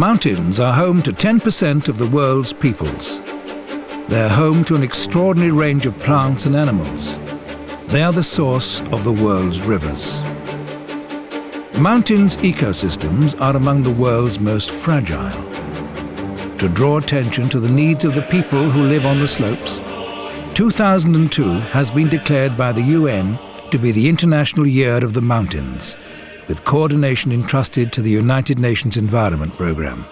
Mountains are home to 10% of the world's peoples. They're home to an extraordinary range of plants and animals. They are the source of the world's rivers. Mountains' ecosystems are among the world's most fragile. To draw attention to the needs of the people who live on the slopes, 2002 has been declared by the UN to be the International Year of the Mountains, with coordination entrusted to the United Nations Environment Programme.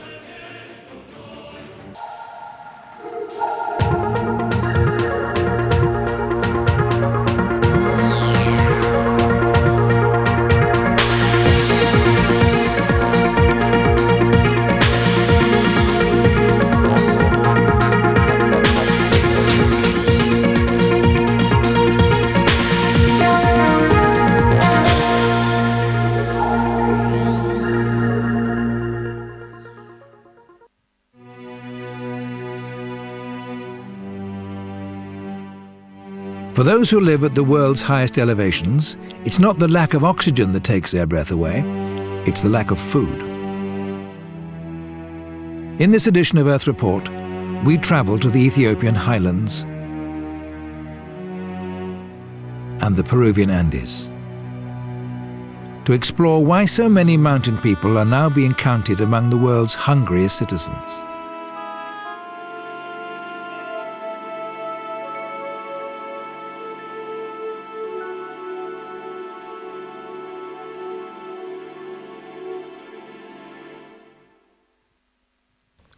For those who live at the world's highest elevations, it's not the lack of oxygen that takes their breath away, it's the lack of food. In this edition of Earth Report, we travel to the Ethiopian highlands and the Peruvian Andes to explore why so many mountain people are now being counted among the world's hungriest citizens.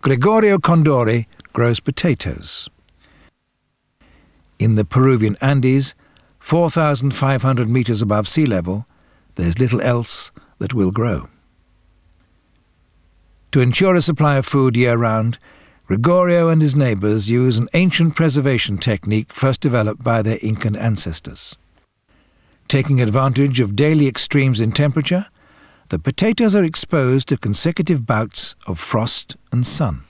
Gregorio Condori grows potatoes. In the Peruvian Andes, 4,500 meters above sea level, there's little else that will grow. To ensure a supply of food year-round, Gregorio and his neighbors use an ancient preservation technique first developed by their Incan ancestors. Taking advantage of daily extremes in temperature, the potatoes are exposed to consecutive bouts of frost and sun.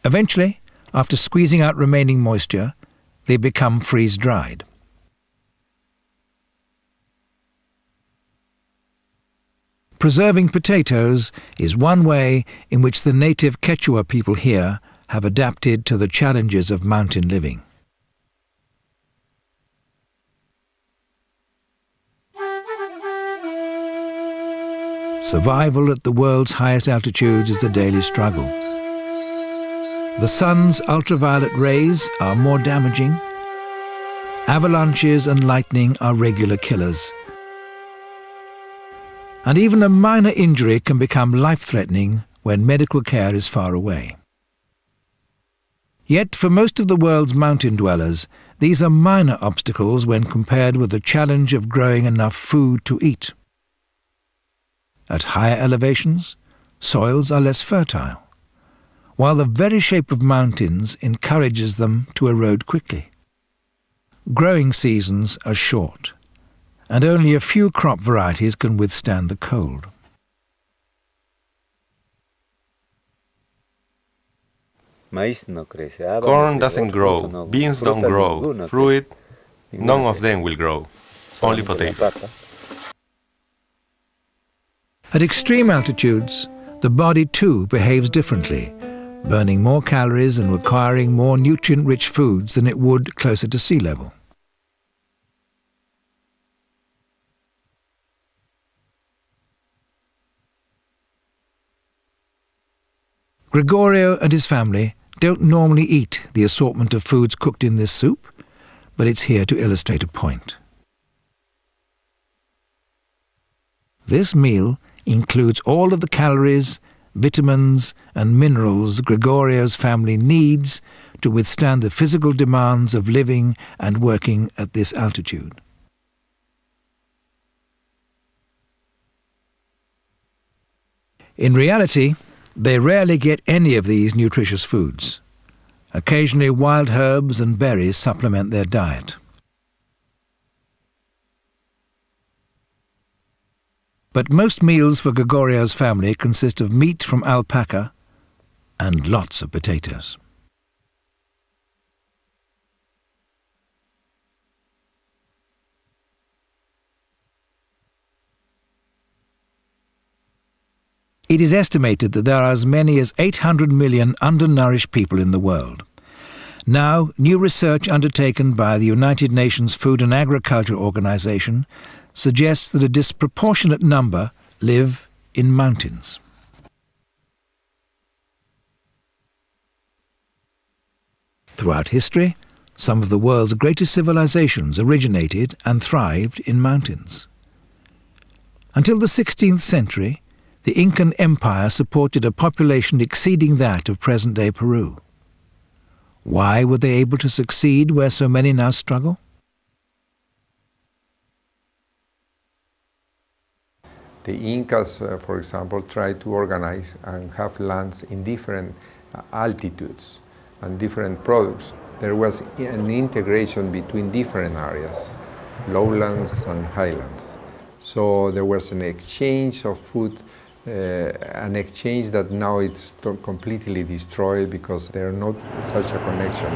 Eventually, after squeezing out remaining moisture, they become freeze-dried. Preserving potatoes is one way in which the native Quechua people here have adapted to the challenges of mountain living. Survival at the world's highest altitudes is a daily struggle. The sun's ultraviolet rays are more damaging. Avalanches and lightning are regular killers. And even a minor injury can become life-threatening when medical care is far away. Yet for most of the world's mountain dwellers, these are minor obstacles when compared with the challenge of growing enough food to eat. At higher elevations, soils are less fertile, while the very shape of mountains encourages them to erode quickly. Growing seasons are short, and only a few crop varieties can withstand the cold. Corn doesn't grow, beans don't grow, fruit, none of them will grow, only potatoes. At extreme altitudes, the body too behaves differently, burning more calories and requiring more nutrient-rich foods than it would closer to sea level. Gregorio and his family don't normally eat the assortment of foods cooked in this soup, but it's here to illustrate a point. This meal includes all of the calories, vitamins and minerals Gregorio's family needs to withstand the physical demands of living and working at this altitude. In reality, they rarely get any of these nutritious foods. Occasionally wild herbs and berries supplement their diet. But most meals for Gregorio's family consist of meat from alpaca and lots of potatoes. It is estimated that there are as many as 800 million undernourished people in the world. Now, new research undertaken by the United Nations Food and Agriculture Organization suggests that a disproportionate number live in mountains. Throughout history, some of the world's greatest civilizations originated and thrived in mountains. Until the 16th century, the Incan Empire supported a population exceeding that of present-day Peru. Why were they able to succeed where so many now struggle? The Incas, for example, tried to organize and have lands in different altitudes and different products. There was an integration between different areas, lowlands and highlands. So there was an exchange of food, an exchange that now it's completely destroyed because there's not such a connection.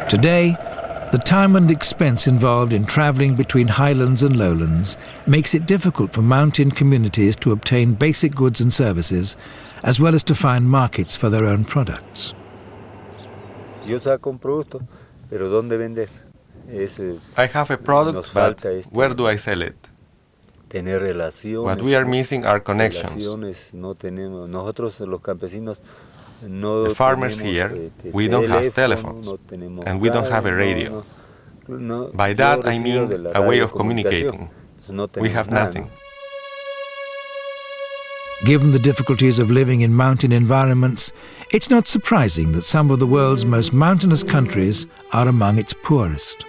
Today, the time and expense involved in travelling between highlands and lowlands makes it difficult for mountain communities to obtain basic goods and services, as well as to find markets for their own products. Yo saco un producto, pero ¿dónde vender? I have a product, but where do I sell it? Tener relaciones. What we are missing are connections. No tenemos, nosotros los campesinos no the farmers tenemos, here, we don't have telephones, and we don't have a radio. By that I mean a way of communicating. We have nothing. Given the difficulties of living in mountain environments, it's not surprising that some of the world's most mountainous countries are among its poorest.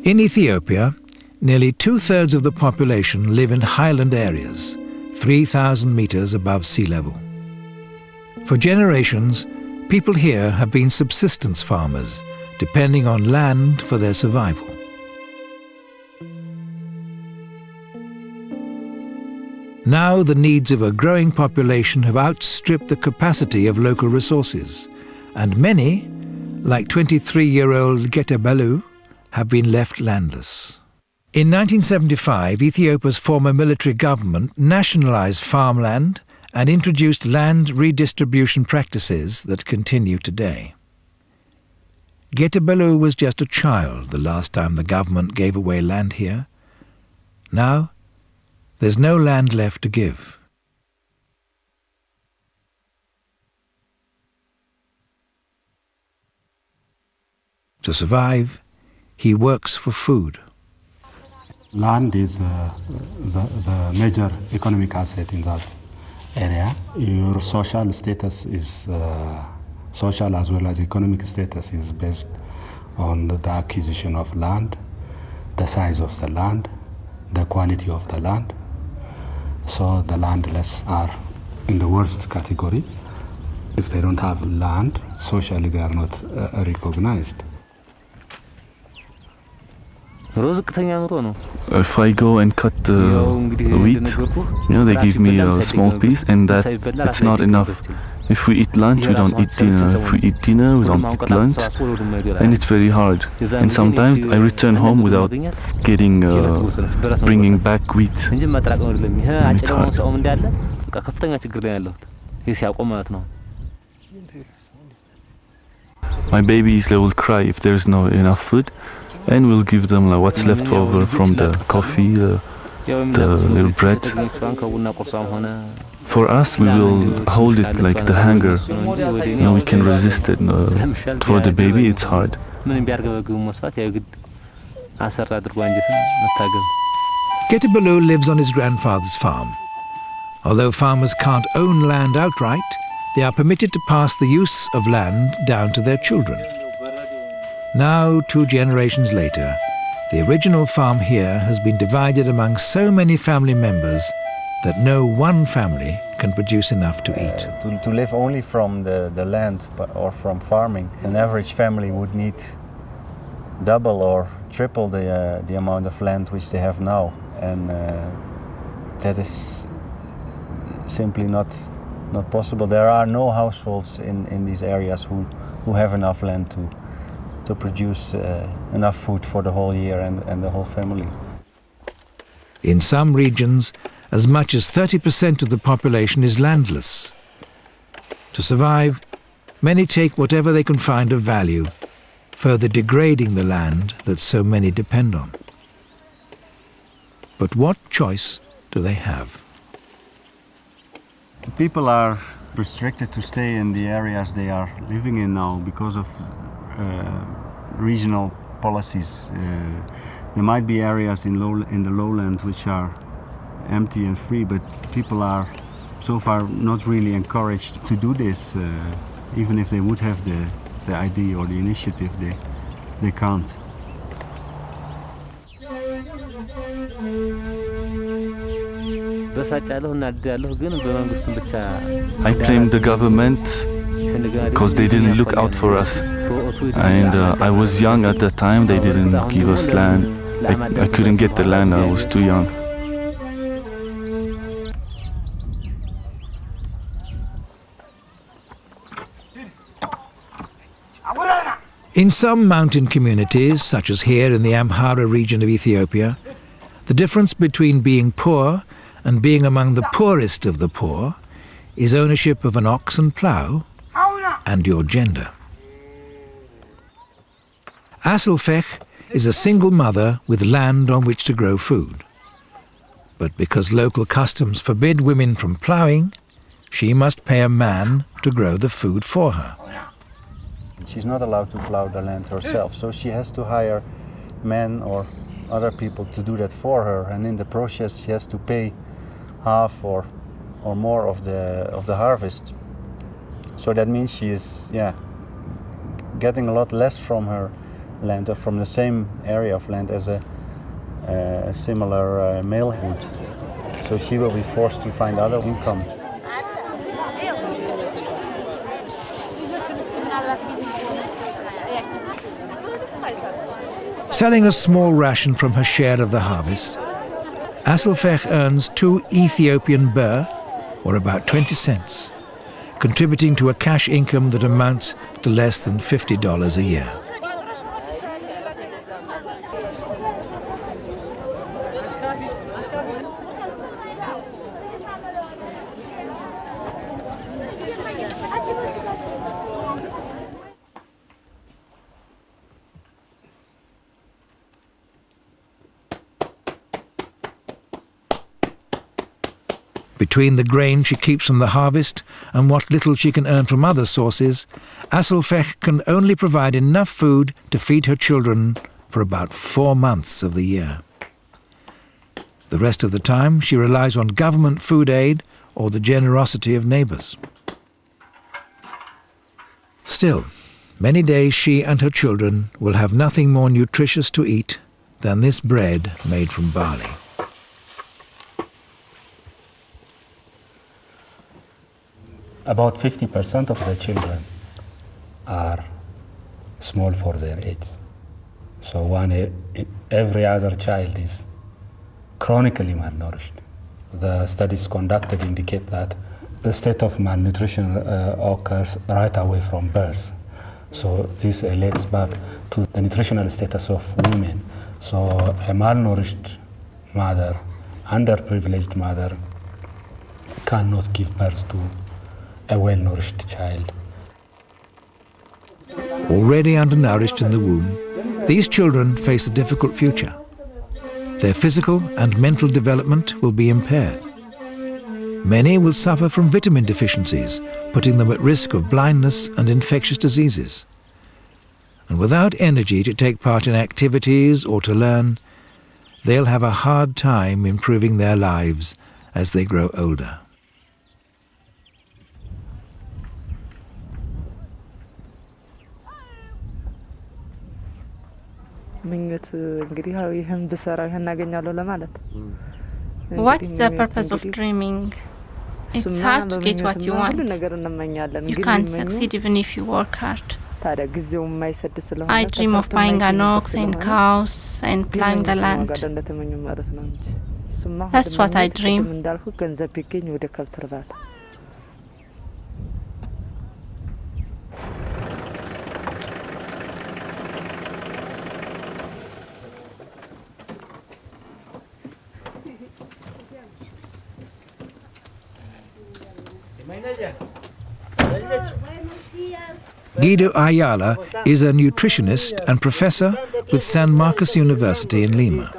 In Ethiopia, nearly 2/3 of the population live in highland areas, 3,000 meters above sea level. For generations, people here have been subsistence farmers, depending on land for their survival. Now the needs of a growing population have outstripped the capacity of local resources, and many, like 23-year-old Getabalu, have been left landless. In 1975, Ethiopia's former military government nationalized farmland and introduced land redistribution practices that continue today. Getabalu was just a child the last time the government gave away land here. Now, there's no land left to give. To survive, he works for food. Land is the major economic asset in that area. Your social status is social as well as economic status is based on the acquisition of land, the size of the land, the quality of the land. So the landless are in the worst category. If they don't have land, socially they are not recognized. If I go and cut the wheat, they give me a small piece, and that it's not enough. If we eat lunch, we don't eat dinner. If we eat dinner, we don't eat lunch, and it's very hard. And sometimes I return home without getting, bringing back wheat. And it's hard. My babies, they will cry if there's no enough food. And we'll give them like what's left over from the coffee, the little bread. For us, we will hold it like the hunger. We can resist it. For the baby, it's hard. Getabalu lives on his grandfather's farm. Although farmers can't own land outright, they are permitted to pass the use of land down to their children. Now, 2 generations later, the original farm here has been divided among so many family members that no one family can produce enough to eat. To live only from the land or from farming, an average family would need double or triple the amount of land which they have now. And that is simply not possible. There are no households in these areas who have enough land to produce enough food for the whole year and the whole family. In some regions, as much as 30% of the population is landless. To survive, many take whatever they can find of value, further degrading the land that so many depend on. But what choice do they have? People are restricted to stay in the areas they are living in now because of regional policies. There might be areas in the lowland which are empty and free, but people are so far not really encouraged to do this. Even if they would have the idea or the initiative, they can't. I blame the government because they didn't look out for us. And I was young at the time, they didn't give us land. I couldn't get the land, I was too young. In some mountain communities, such as here in the Amhara region of Ethiopia, the difference between being poor and being among the poorest of the poor is ownership of an ox and plough and your gender. Asselfech is a single mother with land on which to grow food. But because local customs forbid women from ploughing, she must pay a man to grow the food for her. She's not allowed to plough the land herself, so she has to hire men or other people to do that for her, and in the process she has to pay half or more of the harvest. So that means she is getting a lot less from her land or from the same area of land as a similar male would. So she will be forced to find other income. Selling a small ration from her share of the harvest, Asselfech earns 2 Ethiopian birr, or about 20 cents, contributing to a cash income that amounts to less than $50 a year. Between the grain she keeps from the harvest and what little she can earn from other sources, Asselfech can only provide enough food to feed her children for about 4 months of the year. The rest of the time she relies on government food aid or the generosity of neighbours. Still, many days she and her children will have nothing more nutritious to eat than this bread made from barley. About 50% of the children are small for their age. So every other child is chronically malnourished. The studies conducted indicate that the state of malnutrition occurs right away from birth. So this relates back to the nutritional status of women. So a malnourished mother, underprivileged mother, cannot give birth to a well-nourished child. Already undernourished in the womb, these children face a difficult future. Their physical and mental development will be impaired. Many will suffer from vitamin deficiencies, putting them at risk of blindness and infectious diseases. And without energy to take part in activities or to learn, they'll have a hard time improving their lives as they grow older. What's the purpose of dreaming? It's hard to get what you want. You can't succeed even if you work hard. I dream of buying an ox and cows and plowing the land. That's what I dream. Guido Ayala is a nutritionist and professor with San Marcos University in Lima.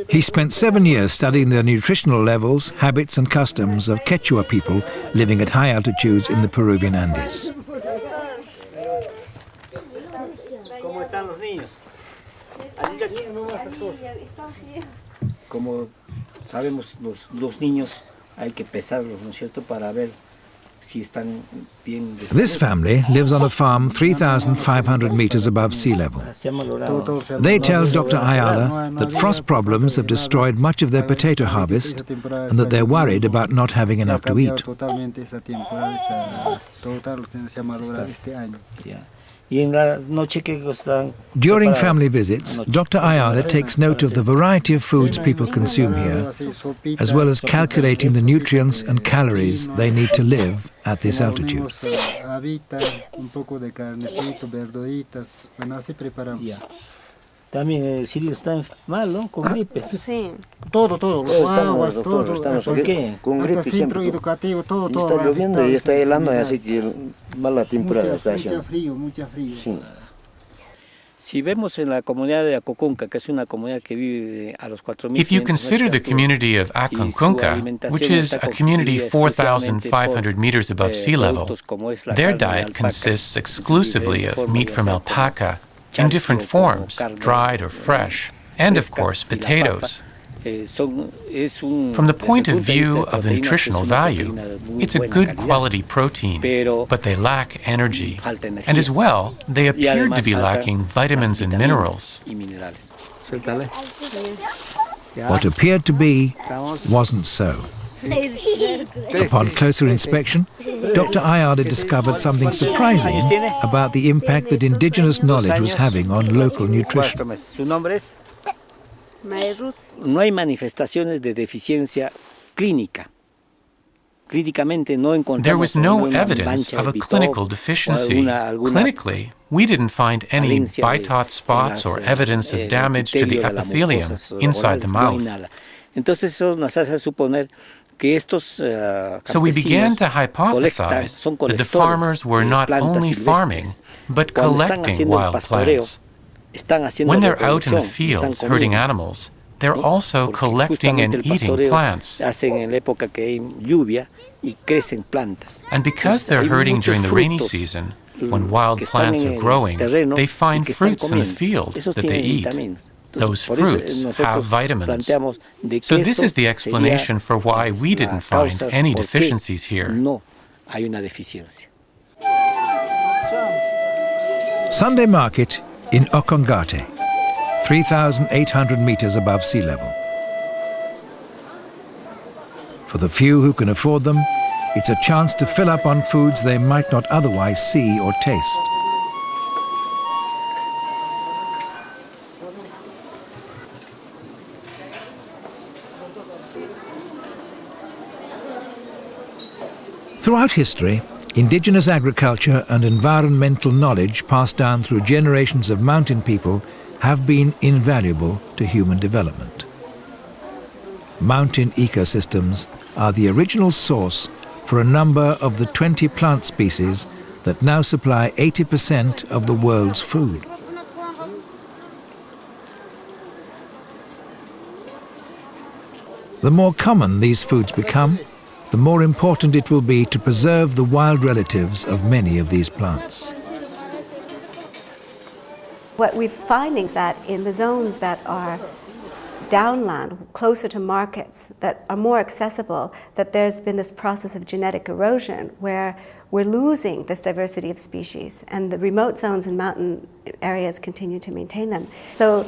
He spent 7 years studying the nutritional levels, habits and customs of Quechua people living at high altitudes in the Peruvian Andes. Como sabemos, los niños hay que pesarlos, ¿no es cierto?, para ver. This family lives on a farm 3,500 meters above sea level. They tell Dr. Ayala that frost problems have destroyed much of their potato harvest and that they're worried about not having enough to eat. During family visits, Dr. Ayala takes note of the variety of foods people consume here, as well as calculating the nutrients and calories they need to live at this altitude. También Cyril está mal, ¿no? Con gripes. Sí. Todo. Aguas, todo. ¿Por qué? Con gripe siempre. Educativo, todo. Está lloviendo y está helando, así que mala temporada está haciendo. Mucha frío. Sí. Si vemos en la comunidad de Aconcunca, que es una comunidad que vive a los 4,500 If you consider the community of Aconcunca, which is a community 4,500 meters above sea level, their diet consists exclusively of meat from alpaca, in different forms, dried or fresh, and of course potatoes. From the point of view of the nutritional value, it's a good quality protein, but they lack energy, and as well, they appeared to be lacking vitamins and minerals. What appeared to be wasn't so. Upon closer inspection, Dr. Ayala discovered something surprising about the impact that indigenous knowledge was having on local nutrition. No hay manifestaciones de deficiencia clínica. There was no evidence of a clinical deficiency. Clinically, we didn't find any bitot spots or evidence of damage to the epithelium inside the mouth. So we began to hypothesize that the farmers were not only farming, but collecting wild plants. When they're out in the fields herding animals, they're also collecting and eating plants. And because they're herding during the rainy season, when wild plants are growing, they find fruits in the field that they eat. Those fruits have vitamins. So this is the explanation for why we didn't find any deficiencies here. Sunday market in Ocongate, 3,800 meters above sea level. For the few who can afford them, it's a chance to fill up on foods they might not otherwise see or taste. Throughout history, indigenous agriculture and environmental knowledge passed down through generations of mountain people have been invaluable to human development. Mountain ecosystems are the original source for a number of the 20 plant species that now supply 80% of the world's food. The more common these foods become, the more important it will be to preserve the wild relatives of many of these plants. What we're finding is that in the zones that are downland, closer to markets, that are more accessible, that there's been this process of genetic erosion where we're losing this diversity of species, and the remote zones and mountain areas continue to maintain them. So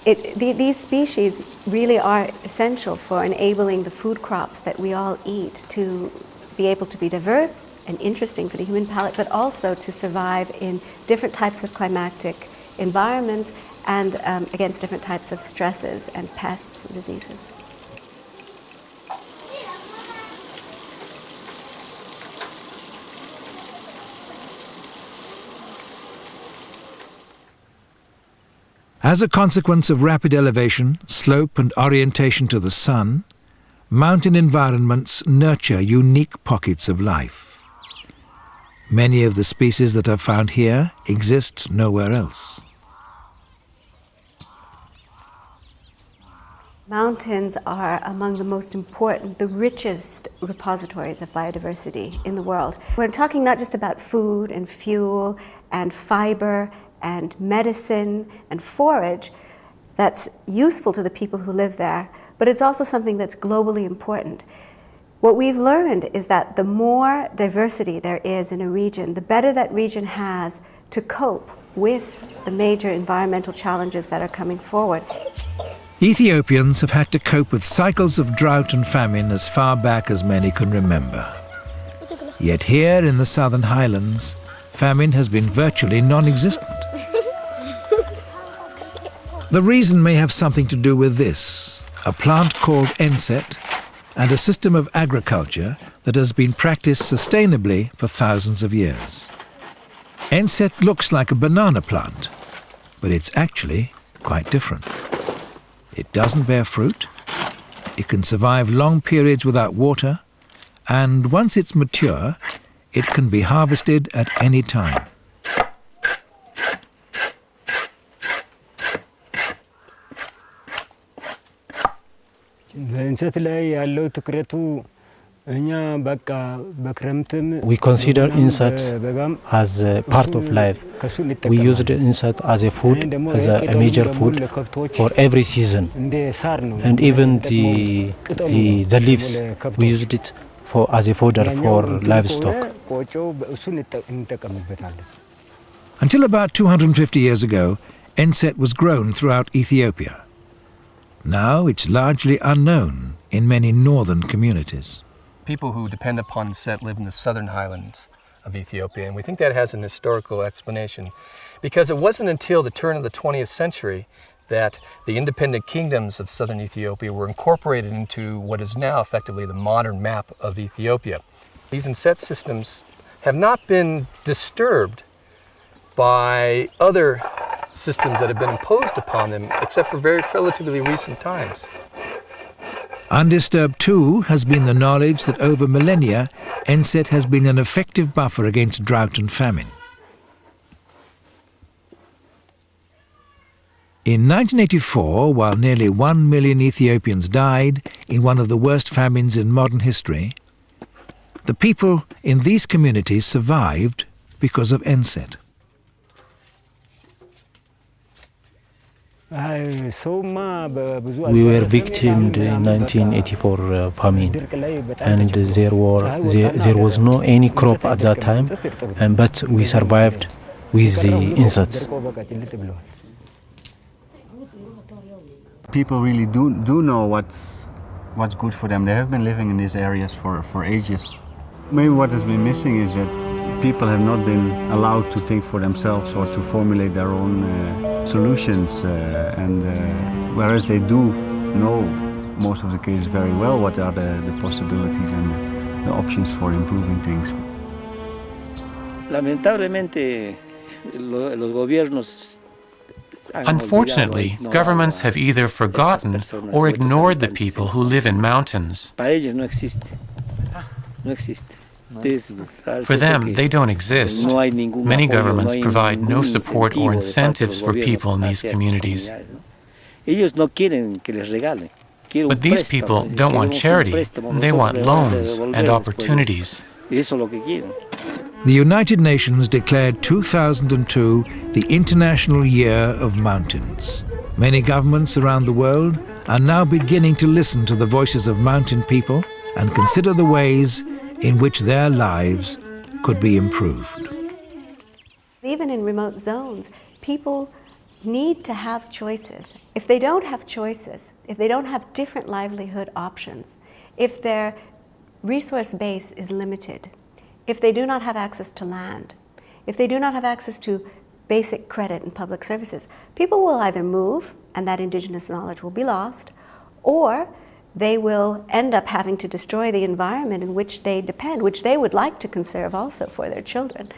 these species really are essential for enabling the food crops that we all eat to be able to be diverse and interesting for the human palate, but also to survive in different types of climatic environments and against different types of stresses and pests and diseases. As a consequence of rapid elevation, slope and orientation to the sun, mountain environments nurture unique pockets of life. Many of the species that are found here exist nowhere else. Mountains are among the most important, the richest repositories of biodiversity in the world. We're talking not just about food and fuel and fiber and medicine and forage that's useful to the people who live there, but it's also something that's globally important. What we've learned is that the more diversity there is in a region, the better that region has to cope with the major environmental challenges that are coming forward. Ethiopians have had to cope with cycles of drought and famine as far back as many can remember. Yet here in the southern highlands, famine has been virtually non-existent. The reason may have something to do with this, a plant called enset and a system of agriculture that has been practiced sustainably for thousands of years. Enset looks like a banana plant, but it's actually quite different. It doesn't bear fruit, it can survive long periods without water, and once it's mature, it can be harvested at any time. We consider insect as a part of life. We use the insect as a food, as a major food for every season. And even the leaves, we used it as a fodder for livestock. Until about 250 years ago, enset was grown throughout Ethiopia. Now it's largely unknown in many northern communities. People who depend upon enset live in the southern highlands of Ethiopia, and we think that has an historical explanation because it wasn't until the turn of the 20th century that the independent kingdoms of southern Ethiopia were incorporated into what is now effectively the modern map of Ethiopia. These enset systems have not been disturbed by other systems that have been imposed upon them, except for very relatively recent times. Undisturbed too has been the knowledge that over millennia, enset has been an effective buffer against drought and famine. In 1984, while nearly 1 million Ethiopians died in one of the worst famines in modern history, the people in these communities survived because of enset. We were victims in 1984 famine, and there was no any crop at that time, but we survived with the insects. People really do know what's good for them. They have been living in these areas for ages. Maybe what has been missing is that people have not been allowed to think for themselves or to formulate their own solutions, whereas they do know most of the cases very well what are the possibilities and the options for improving things. Unfortunately, governments have either forgotten or ignored the people who live in mountains. For them, they don't exist. Many governments provide no support or incentives for people in these communities. But these people don't want charity, they want loans and opportunities. The United Nations declared 2002 the International Year of Mountains. Many governments around the world are now beginning to listen to the voices of mountain people and consider the ways in which their lives could be improved. Even in remote zones, people need to have choices. If they don't have choices, if they don't have different livelihood options, if their resource base is limited, if they do not have access to land, if they do not have access to basic credit and public services, people will either move and that indigenous knowledge will be lost, or they will end up having to destroy the environment in which they depend, which they would like to conserve also for their children.